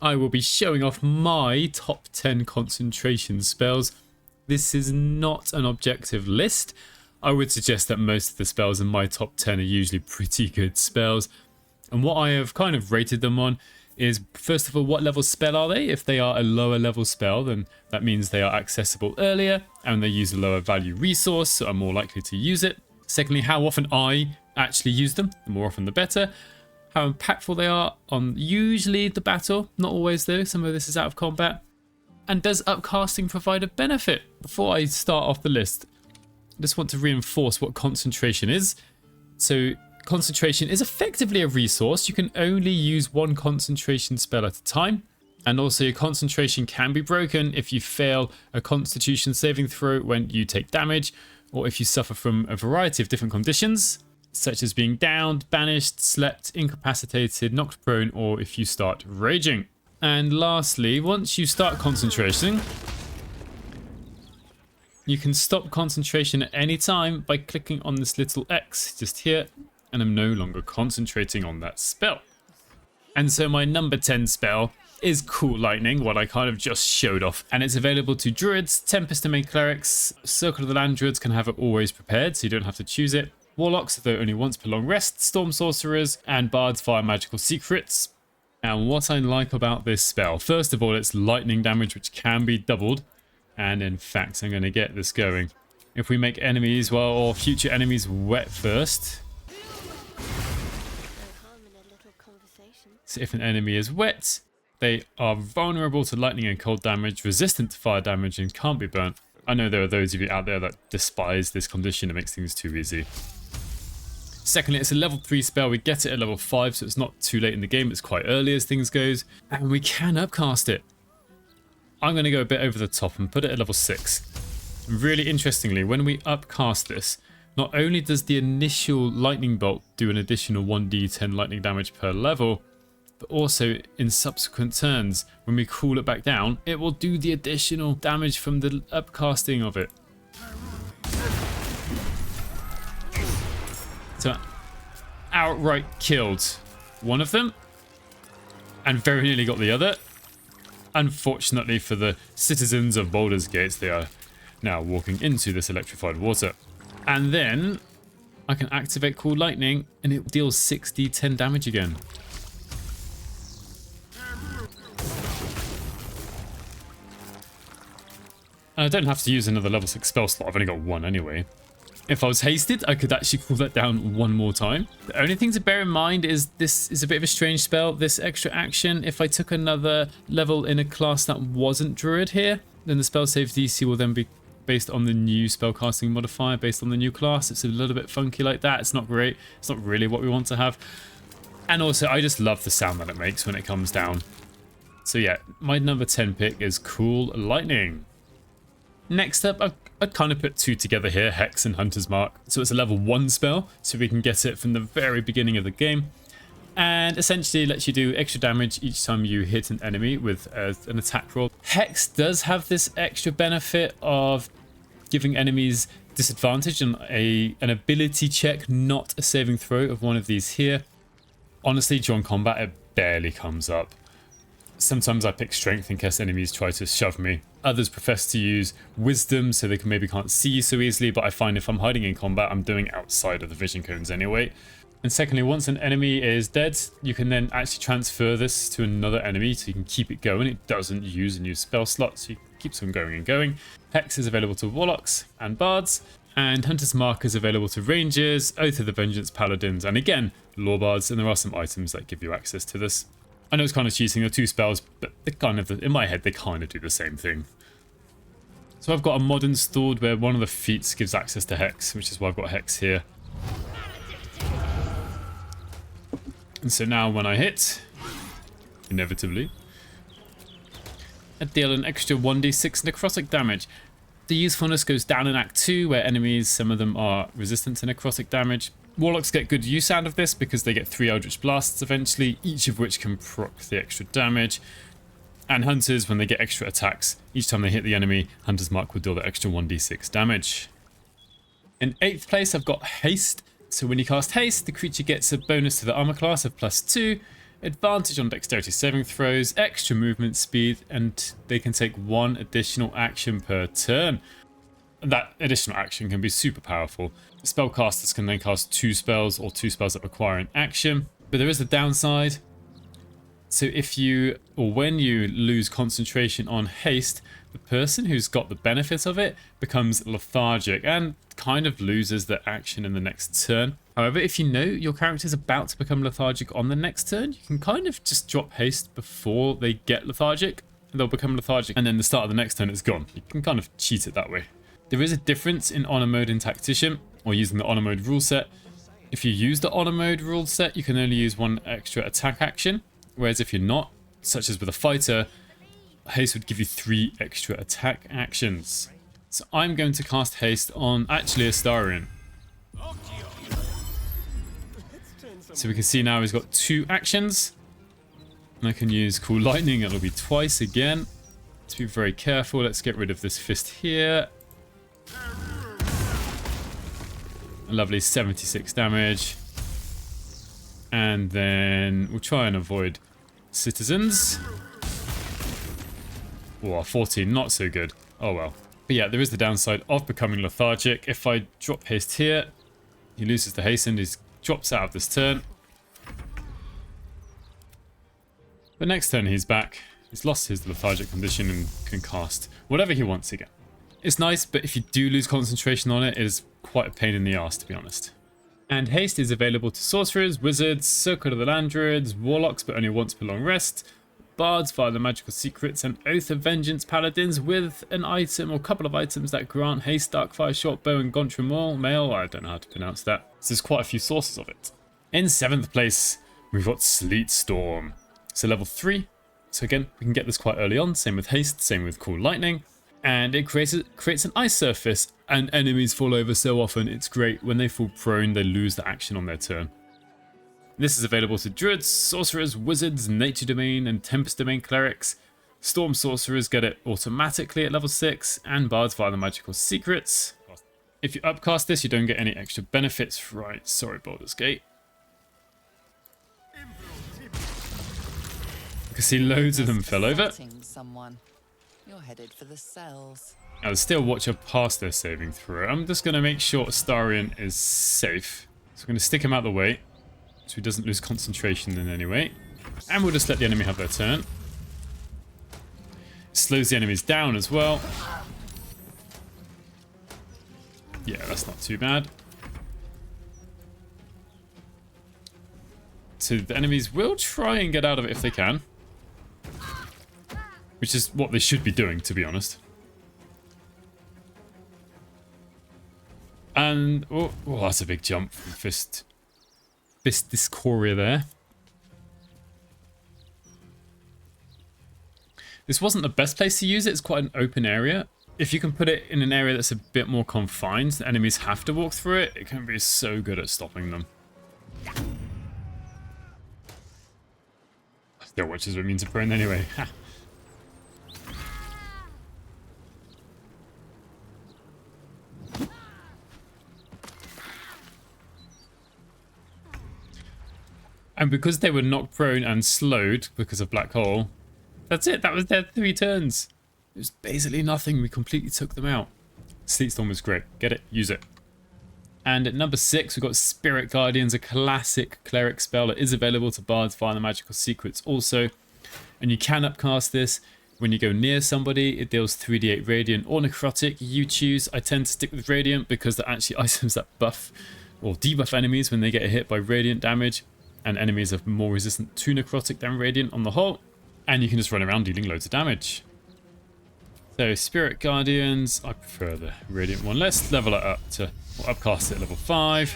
I will be showing off my top 10 concentration spells. This is not an objective list. I would suggest that most of the spells in my top 10 are usually pretty good spells. And what I have kind of rated them on is, first of all, what level spell are they? If they are a lower level spell, then that means they are accessible earlier and they use a lower value resource, so I'm more likely to use it. Secondly, how often I actually use them. The more often the better. How impactful they are on usually the battle. Not always though, some of this is out of combat. And does upcasting provide a benefit? Before I start off the list, I just want to reinforce what concentration is. So concentration is effectively a resource. You can only use one concentration spell at a time. And also your concentration can be broken if you fail a constitution saving throw when you take damage, or if you suffer from a variety of different conditions, such as being downed, banished, slept, incapacitated, knocked prone, or if you start raging. And lastly, once you start concentration, you can stop concentration at any time by clicking on this little X just here, and I'm no longer concentrating on that spell. And so my number 10 spell is Cool Lightning, what I kind of just showed off. And it's available to Druids, Tempest and Main Clerics, Circle of the Land Druids can have it always prepared, so you don't have to choose it. Warlocks, though only once per long rest, Storm Sorcerers, and Bards via Magical Secrets. And what I like about this spell, first of all, it's lightning damage, which can be doubled. And in fact, I'm going to get this going. If we make enemies, well, or future enemies wet first. So if an enemy is wet, they are vulnerable to lightning and cold damage, resistant to fire damage, and can't be burnt. I know there are those of you out there that despise this condition. It makes things too easy. Secondly, it's a level 3 spell. We get it at level 5, so it's not too late in the game. It's quite early as things goes. And we can upcast it. I'm going to go a bit over the top and put it at level 6. Really interestingly, when we upcast this, not only does the initial lightning bolt do an additional 1d10 lightning damage per level, but also in subsequent turns, when we cool it back down, it will do the additional damage from the upcasting of it. So outright killed one of them and very nearly got the other. Unfortunately for the citizens of Baldur's Gate, they are now walking into this electrified water. And then I can activate Cool Lightning and it deals 6d10 damage again. And I don't have to use another level 6 spell slot, I've only got one anyway. If I was hasted, I could actually cool that down one more time. The only thing to bear in mind is this is a bit of a strange spell, this extra action. If I took another level in a class that wasn't Druid here, then the spell save DC will then be based on the new spellcasting modifier, based on the new class. It's a little bit funky like that. It's not great. It's not really what we want to have. And also, I just love the sound that it makes when it comes down. So yeah, my number 10 pick is Cool Lightning. Next up, I'd kind of put two together here, Hex and Hunter's Mark. So it's a level 1 spell, so we can get it from the very beginning of the game. And essentially lets you do extra damage each time you hit an enemy with an attack roll. Hex does have this extra benefit of giving enemies disadvantage on an ability check, not a saving throw of one of these here. Honestly, during combat, it barely comes up. Sometimes I pick strength in case enemies try to shove me. Others profess to use wisdom so they maybe can't see you so easily, but I find if I'm hiding in combat, I'm doing outside of the vision cones anyway. And secondly, once an enemy is dead, you can then actually transfer this to another enemy so you can keep it going. It doesn't use a new spell slot, so it keeps on going and going. Hex is available to Warlocks and Bards, and Hunter's Mark is available to Rangers, Oath of the Vengeance Paladins, and again, Lawbards, and there are some items that give you access to this. I know it's kind of cheating, the two spells, but they kind of, in my head, they kind of do the same thing. So I've got a mod installed where one of the feats gives access to Hex, which is why I've got Hex here. And so now when I hit, inevitably, I deal an extra 1d6 necrotic damage. The usefulness goes down in Act 2, where enemies, some of them are resistant to necrotic damage. Warlocks get good use out of this because they get 3 Eldritch Blasts eventually, each of which can proc the extra damage. And Hunters, when they get extra attacks, each time they hit the enemy, Hunter's Mark will deal the extra 1d6 damage. In 8th place, I've got Haste. So when you cast Haste, the creature gets a bonus to the armor class of +2, advantage on dexterity saving throws, extra movement speed, and they can take 1 additional action per turn. That additional action can be super powerful. Spellcasters can then cast 2 spells or 2 spells that require an action. But there is a downside. So if you, or when you lose concentration on haste, the person who's got the benefit of it becomes lethargic and kind of loses their action in the next turn. However, if you know your character's about to become lethargic on the next turn, you can kind of just drop haste before they get lethargic. They'll become lethargic and then the start of the next turn it's gone. You can kind of cheat it that way. There is a difference in honor mode and tactician, or using the honor mode rule set. If you use the honor mode rule set, you can only use 1 extra attack action. Whereas if you're not, such as with a fighter, haste would give you 3 extra attack actions. So I'm going to cast haste on actually Astarion. So we can see now he's got 2 actions. And I can use Cool Lightning, it'll be twice again. Let's be very careful, let's get rid of this fist here. A lovely 76 damage. And then we'll try and avoid citizens. Oh, 14, not so good. Oh well. But yeah, there is the downside of becoming lethargic. If I drop haste here, he loses the haste and he drops out of this turn. But next turn he's back. He's lost his lethargic condition and can cast whatever he wants again. It's nice, but if you do lose concentration on it, it is quite a pain in the arse, to be honest. And haste is available to sorcerers, wizards, Circle of the Land Druids, warlocks but only once per long rest, bards via the magical secrets, and Oath of Vengeance paladins with an item or couple of items that grant haste, Darkfire, short bow, and Gontramol mail. I don't know how to pronounce that. So there's quite a few sources of it. In 7th place, we've got Sleet Storm. So level 3. So again, we can get this quite early on. Same with haste, same with Cool Lightning. And it creates an ice surface, and enemies fall over so often. It's great. When they fall prone, they lose the action on their turn. This is available to druids, sorcerers, wizards, nature domain, and tempest domain clerics. Storm sorcerers get it automatically at level 6, and bards via the magical secrets. If you upcast this, you don't get any extra benefits. Right, sorry, Baldur's Gate. You can see loads of them fell over. You're headed for the cells. Now, there's still a Watcher past their saving throw. I'm just going to make sure Astarion is safe. So I'm going to stick him out of the way so he doesn't lose concentration in any way. And we'll just let the enemy have their turn. Slows the enemies down as well. Yeah, that's not too bad. So the enemies will try and get out of it if they can. Which is what they should be doing, to be honest. And, oh, that's a big jump from Fist Discoria there. This wasn't the best place to use it. It's quite an open area. If you can put it in an area that's a bit more confined, the enemies have to walk through it. It can be so good at stopping them. Their Watchers were mean to prone anyway. And because they were knocked prone and slowed because of Black Hole, that's it. That was their 3 turns. It was basically nothing. We completely took them out. Sleet Storm was great. Get it? Use it. And at number 6, we've got Spirit Guardians, a classic cleric spell. It is available to bards via the magical secrets also. And you can upcast this when you go near somebody. It deals 3d8 radiant or necrotic. You choose. I tend to stick with radiant because they're actually items that buff or debuff enemies when they get hit by radiant damage. And enemies are more resistant to necrotic than radiant on the whole. And you can just run around dealing loads of damage. So Spirit Guardians, I prefer the radiant one. Let's level it up to, or upcast it at level 5.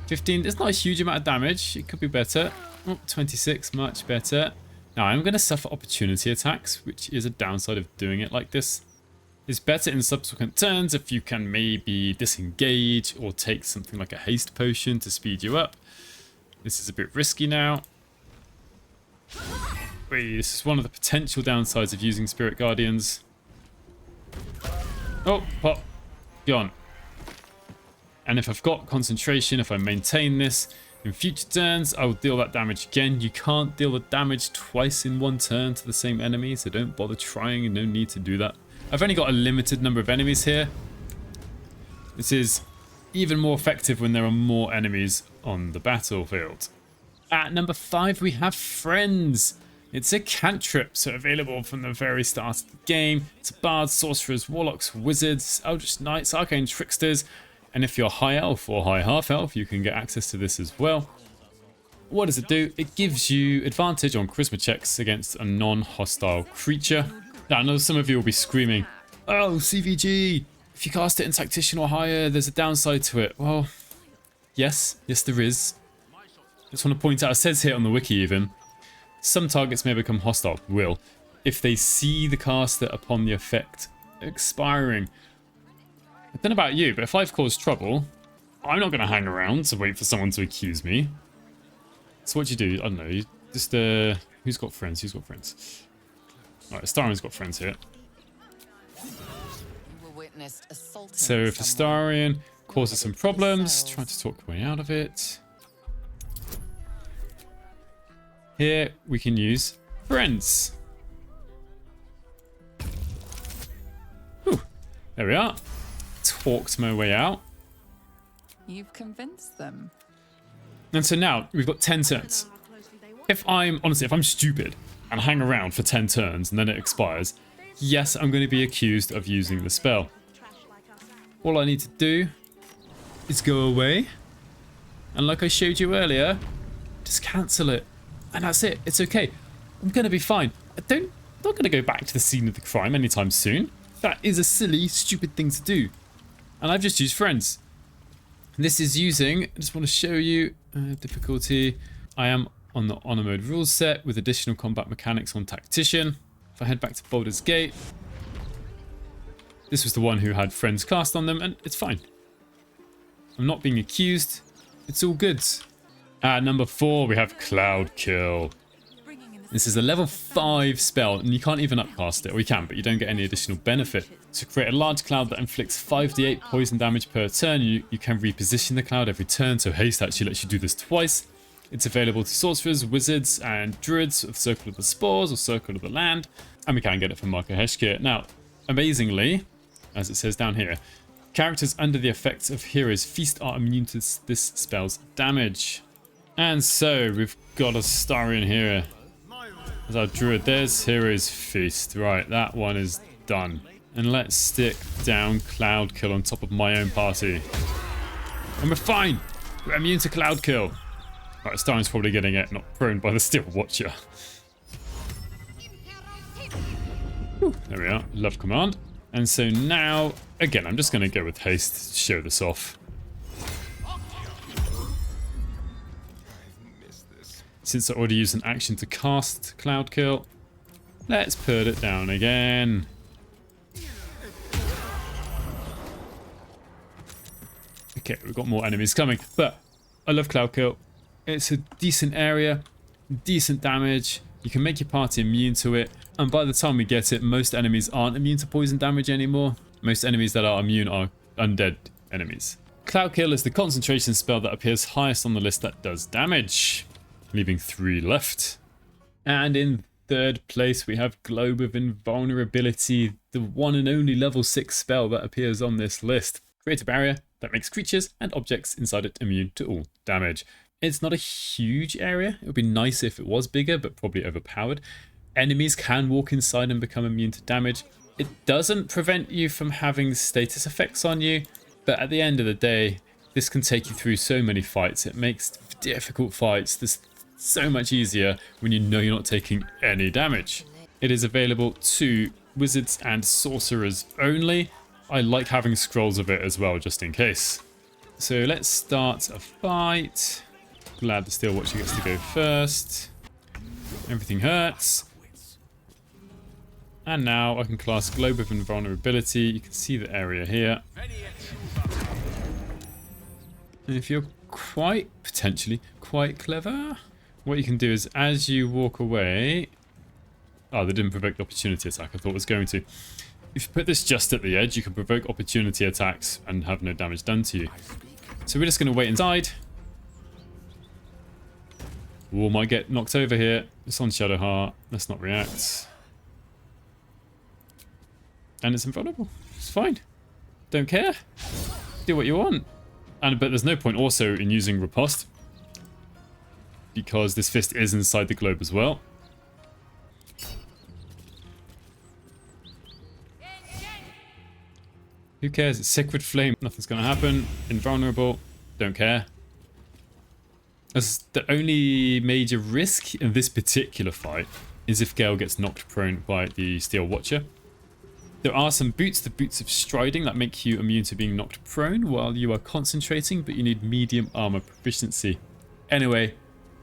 15, it's not a huge amount of damage. It could be better. Oh, 26, much better. Now I'm going to suffer opportunity attacks, which is a downside of doing it like this. It's better in subsequent turns if you can maybe disengage or take something like a haste potion to speed you up. This is a bit risky now. Wait, this is one of the potential downsides of using Spirit Guardians. Oh, pop. Gone. And if I've got concentration, if I maintain this, In future turns, I will deal that damage again. You can't deal the damage twice in one turn to the same enemy, so don't bother trying, and no need to do that. I've only got a limited number of enemies here. This is even more effective when there are more enemies on the battlefield. At number 5, we have Friends. It's a cantrip, so available from the very start of the game. It's bards, sorcerers, warlocks, wizards, eldritch knights, arcane tricksters, and if you're high elf or high half elf, you can get access to this as well. What does it do? It gives you advantage on charisma checks against a non-hostile creature. Now, I know some of you will be screaming, "Oh, CVG! If you cast it in Tactician or higher, there's a downside to it." Well, yes, there is. Just want to point out, it says here on the wiki even, some targets may become hostile, if they see the caster upon the effect expiring. I don't know about you, but if I've caused trouble, I'm not going to hang around to wait for someone to accuse me. So what do you do? I don't know, you just, who's got friends? Alright, Astarian's got friends here. So if Astarian causes some problems, try to talk your way out of it. Here we can use Friends. Whew, there we are. Talked my way out. You've convinced them. And so now we've got 10 turns. If I'm stupid and hang around for 10 turns and then it expires, yes, I'm going to be accused of using the spell. All I need to do is go away, and like I showed you earlier, just cancel it. And that's it. It's okay. I'm going to be fine. I'm not going to go back to the scene of the crime anytime soon. That is a silly, stupid thing to do. And I've just used Friends. And this is using, I just want to show you difficulty. I am on the honor mode rules set with additional combat mechanics on Tactician. If I head back to Baldur's Gate, this was the one who had Friends cast on them, and it's fine. I'm not being accused. It's all good. At number 4, we have Cloud Kill. This is a level 5 spell, and you can't even upcast it, or you can, but you don't get any additional benefit. To create a large cloud that inflicts 5d8 poison damage per turn, you can reposition the cloud every turn, so haste actually lets you do this twice. It's available to sorcerers, wizards, and druids of Circle of the Spores or Circle of the Land, and we can get it from Marco Heshkir. Now, amazingly, as it says down here, characters under the effects of Hero's Feast are immune to this spell's damage. And so, we've got Astarian here as our druid. There's Hero's Feast. Right, that one is done. And let's stick down Cloud Kill on top of my own party. And we're fine! We're immune to Cloud Kill. Right, Astarian's probably getting it, not prone by the Steel Watcher. Whew, there we are, love command. And so now, again, I'm just going to go with haste to show this off. Since I already used an action to cast Cloud Kill, let's put it down again. Okay, we've got more enemies coming, but I love Cloud Kill. It's a decent area, decent damage. You can make your party immune to it, and by the time we get it, most enemies aren't immune to poison damage anymore. Most enemies that are immune are undead enemies. Cloud Kill is the concentration spell that appears highest on the list that does damage, leaving 3 left. And in 3rd place, we have Globe of Invulnerability, the one and only level 6 spell that appears on this list. Create a barrier that makes creatures and objects inside it immune to all damage. It's not a huge area. It would be nice if it was bigger, but probably overpowered. Enemies can walk inside and become immune to damage. It doesn't prevent you from having status effects on you, but at the end of the day, this can take you through so many fights. It makes difficult fights this so much easier when you know you're not taking any damage. It is available to wizards and sorcerers only. I like having scrolls of it as well, just in case. So let's start a fight. Glad the Steel Watcher gets to go first. Everything hurts. And now I can cast Globe of Invulnerability. You can see the area here. And if you're potentially quite clever, what you can do is as you walk away... Oh, they didn't provoke the opportunity attack. I thought it was going to. If you put this just at the edge, you can provoke opportunity attacks and have no damage done to you. So we're just going to wait inside. Ooh, might get knocked over here. It's on Shadow Heart. Let's not react. And it's invulnerable. It's fine. Don't care. Do what you want. But there's no point also in using Riposte, because this fist is inside the globe as well. Who cares? It's Sacred Flame. Nothing's going to happen. Invulnerable. Don't care. As the only major risk in this particular fight is if Gale gets knocked prone by the Steel Watcher. There are some boots, the boots of striding, that make you immune to being knocked prone while you are concentrating, but you need medium armor proficiency. Anyway,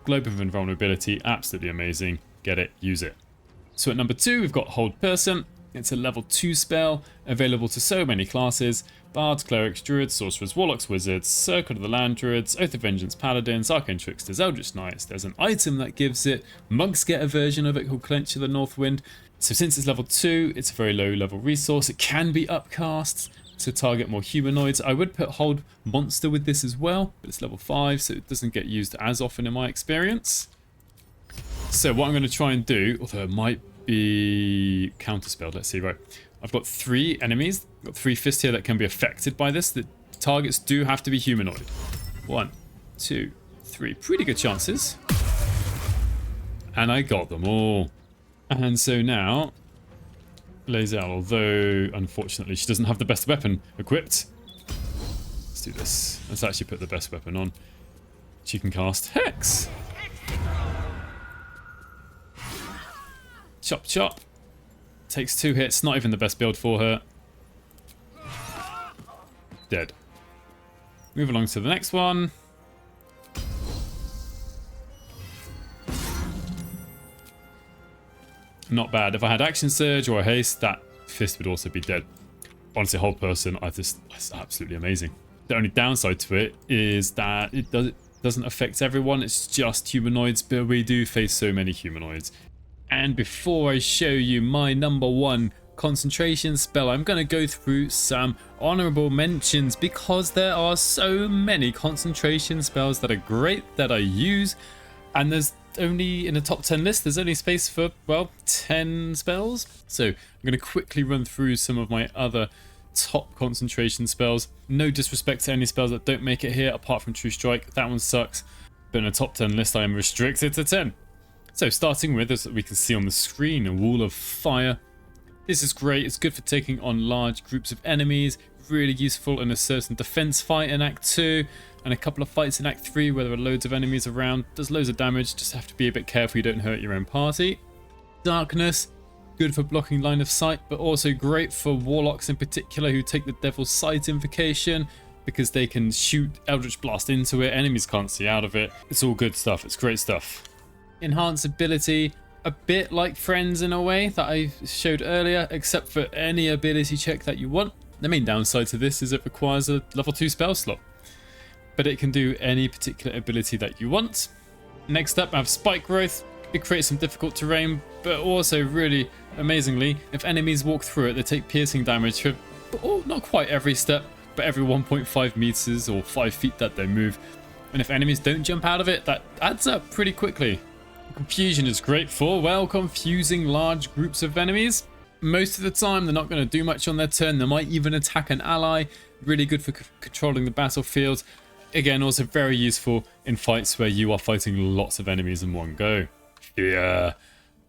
Globe of Invulnerability, absolutely amazing. Get it, use it. So at number 2, we've got Hold Person. It's a level 2 spell, available to so many classes: Bards, Clerics, Druids, Sorcerers, Warlocks, Wizards, Circle of the Land Druids, Oath of Vengeance, Paladins, Arcane Tricksters, Eldritch Knights. There's an item that gives it. Monks get a version of it called Clench of the Northwind. So since it's level 2, it's a very low level resource. It can be upcast to target more humanoids. I would put Hold Monster with this as well, but it's level 5, so it doesn't get used as often in my experience. So what I'm going to try and do, although it might be counterspelled, let's see, right. I've got 3 enemies, I've got 3 fists here that can be affected by this. The targets do have to be humanoid. 1, 2, 3, pretty good chances. And I got them all. And so now, Lae'zel, although unfortunately she doesn't have the best weapon equipped. Let's do this. Let's actually put the best weapon on. She can cast Hex. Chop chop. Takes 2 hits, not even the best build for her. Dead. Move along to the next one. Not bad. If I had Action Surge or a Haste, that fist would also be dead. Honestly, Hold Person, it's absolutely amazing. The only downside to it is that it doesn't affect everyone. It's just humanoids, but we do face so many humanoids. And before I show you my number 1 concentration spell, I'm going to go through some honorable mentions, because there are so many concentration spells that are great that I use, and there's only, in the top 10 list, there's only space for, well, 10 spells. So I'm going to quickly run through some of my other top concentration spells. No disrespect to any spells that don't make it here, apart from True Strike. That one sucks. But in the top 10 list, I am restricted to 10. So starting with, as we can see on the screen, a Wall of Fire. This is great. It's good for taking on large groups of enemies. Really useful in a certain defense fight in Act 2 and a couple of fights in Act 3 where there are loads of enemies around. Does loads of damage, just have to be a bit careful you don't hurt your own party. Darkness, good for blocking line of sight, but also great for Warlocks in particular who take the Devil's Sight invocation, because they can shoot Eldritch Blast into it, enemies can't see out of it. It's all good stuff, it's great stuff. Enhance ability, a bit like Friends in a way that I showed earlier, except for any ability check that you want. The main downside to this is it requires a level 2 spell slot, but it can do any particular ability that you want. Next up, I have Spike Growth. It creates some difficult terrain, but also really amazingly, if enemies walk through it, they take piercing damage for, not quite every step, but every 1.5 meters or 5 feet that they move. And if enemies don't jump out of it, that adds up pretty quickly. Confusion is great for, well, confusing large groups of enemies. Most of the time, they're not going to do much on their turn. They might even attack an ally. Really good for controlling the battlefield. Again, also very useful in fights where you are fighting lots of enemies in one go. Yeah,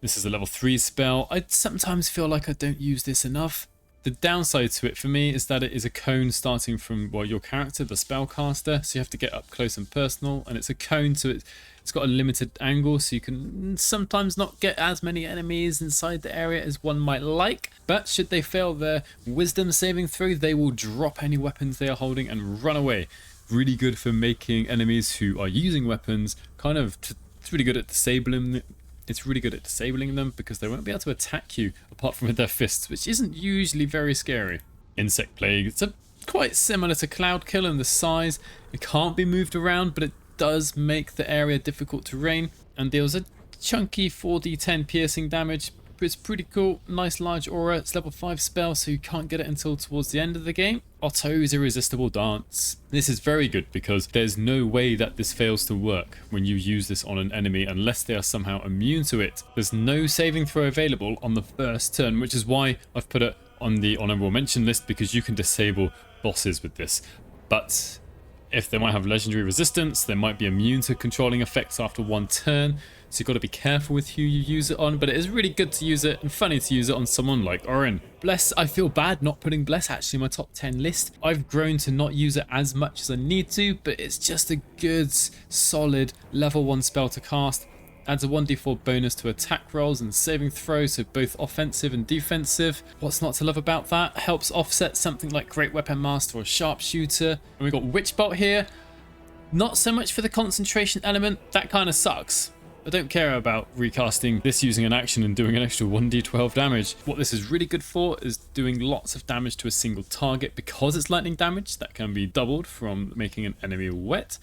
this is a level 3 spell. I sometimes feel like I don't use this enough. The downside to it for me is that it is a cone starting from, well, your character, the spellcaster, so you have to get up close and personal, and it's a cone, so it's got a limited angle, so you can sometimes not get as many enemies inside the area as one might like. But should they fail their wisdom saving throw, they will drop any weapons they are holding and run away. Really good for making enemies who are using weapons kind of, it's really good at disabling. It's really good at disabling them because they won't be able to attack you apart from with their fists, which isn't usually very scary. Insect Plague, it's quite similar to Cloud Kill in the size. It can't be moved around, but it does make the area difficult to terrain and deals a chunky 4d10 piercing damage. It's pretty cool, nice large aura. It's level 5 spell, so you can't get it until towards the end of the game. Otto's Irresistible Dance. This is very good because there's no way that this fails to work when you use this on an enemy unless they are somehow immune to it. There's no saving throw available on the first turn, which is why I've put it on the honorable mention list, because you can disable bosses with this. But if they might have legendary resistance, they might be immune to controlling effects after one turn. So you've got to be careful with who you use it on, but it is really good to use it and funny to use it on someone like Orin. Bless, I feel bad not putting Bless actually in my top 10 list. I've grown to not use it as much as I need to, but it's just a good, solid level 1 spell to cast. Adds a 1d4 bonus to attack rolls and saving throws, so both offensive and defensive. What's not to love about that? Helps offset something like Great Weapon Master or Sharpshooter. And we've got Witch Bolt here. Not so much for the concentration element, that kind of sucks. I don't care about recasting this using an action and doing an extra 1d12 damage. What this is really good for is doing lots of damage to a single target. Because it's lightning damage, that can be doubled from making an enemy wet.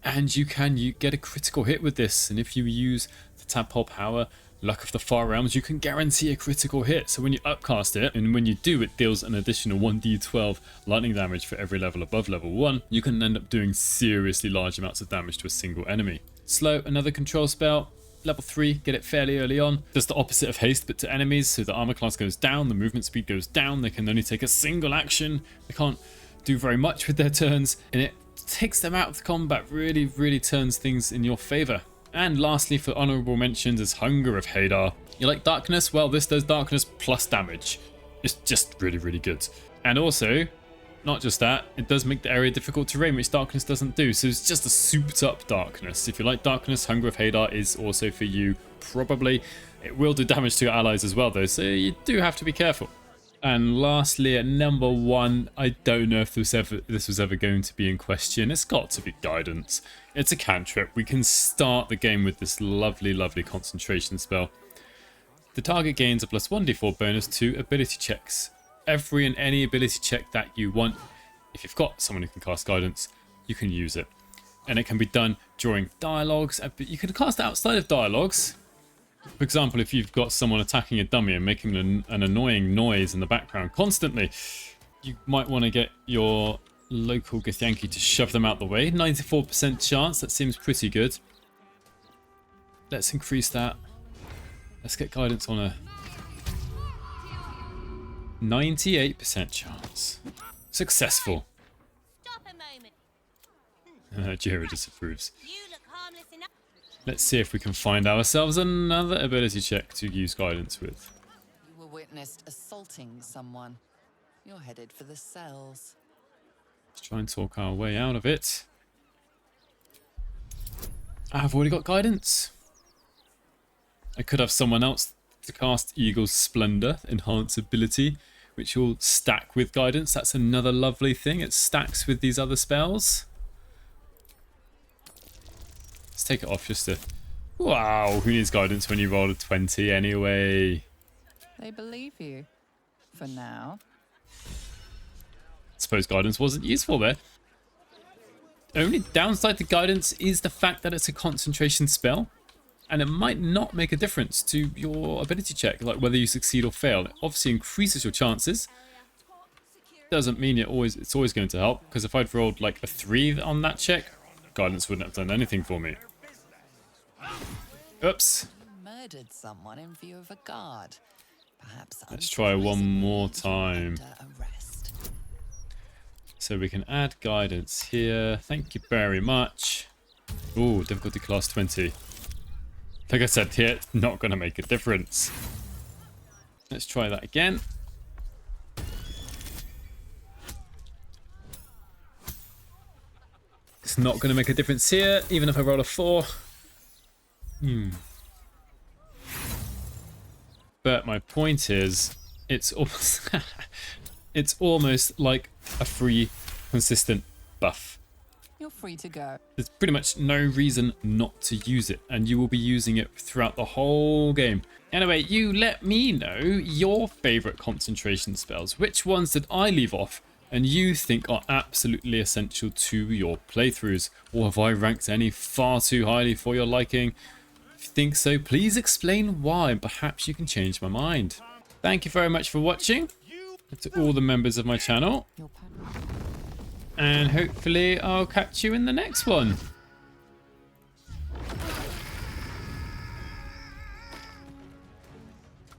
And you get a critical hit with this. And if you use the Tadpole Power, Luck of the Far Realms, you can guarantee a critical hit. So when you upcast it, and when you do, it deals an additional 1d12 lightning damage for every level above level 1. You can end up doing seriously large amounts of damage to a single enemy. Slow, another control spell. Level 3, get it fairly early on. Does the opposite of haste, but to enemies. So the armor class goes down, the movement speed goes down. They can only take a single action. They can't do very much with their turns. And it takes them out of the combat, really turns things in your favor. And lastly, for honorable mentions, is Hunger of Hadar. You like darkness? Well, this does darkness plus damage. It's just really good. And also, not just that, it does make the area difficult terrain, which darkness doesn't do. So it's just a souped up darkness. If you like darkness, Hunger of Hadar is also for you, probably. It will do damage to your allies as well, though, so you do have to be careful. And lastly, at number 1, I don't know if this was ever going to be in question. It's got to be Guidance. It's a cantrip. We can start the game with this lovely concentration spell. The target gains a plus 1d4 bonus to ability checks. Every and any ability check that you want. If you've got someone who can cast Guidance, you can use it. And it can be done during dialogues. You can cast it outside of dialogues. For example, if you've got someone attacking a dummy and making an annoying noise in the background constantly, you might want to get your local Githyanki to shove them out the way. 94% chance, that seems pretty good. Let's increase that. Let's get Guidance on a 98% chance. Successful. Stop a moment. Jira disapproves. You look harmless enough. Let's see if we can find ourselves another ability check to use Guidance with. You were witnessed assaulting someone. You're headed for the cells. Let's try and talk our way out of it. I've already got Guidance. I could have someone else to cast Eagle's Splendor, enhance ability, which will stack with Guidance. That's another lovely thing. It stacks with these other spells. Let's take it off just to... Wow, who needs Guidance when you roll a 20 anyway? They believe you. For now. Suppose Guidance wasn't useful there. Only downside to Guidance is the fact that it's a concentration spell. And it might not make a difference to your ability check, like whether you succeed or fail. It obviously increases your chances. Doesn't mean it's always going to help, because if I'd rolled like a 3 on that check, Guidance wouldn't have done anything for me. Oops. Murdered someone in view of a guard. Perhaps Let's try one more time. under arrest. So we can add Guidance here. Thank you very much. Ooh, difficulty class 20. Like I said here, it's not going to make a difference. Let's try that again. It's not going to make a difference here, even if I roll a 4. But my point is, it's almost, it's almost like a free, consistent buff. You're free to go. There's pretty much no reason not to use it, and you will be using it throughout the whole game. Anyway, you let me know your favorite concentration spells. Which ones did I leave off and you think are absolutely essential to your playthroughs? Or have I ranked any far too highly for your liking? If you think so, please explain why, and perhaps you can change my mind. Thank you very much for watching. to all the members of my channel. Your partner. And hopefully I'll catch you in the next one.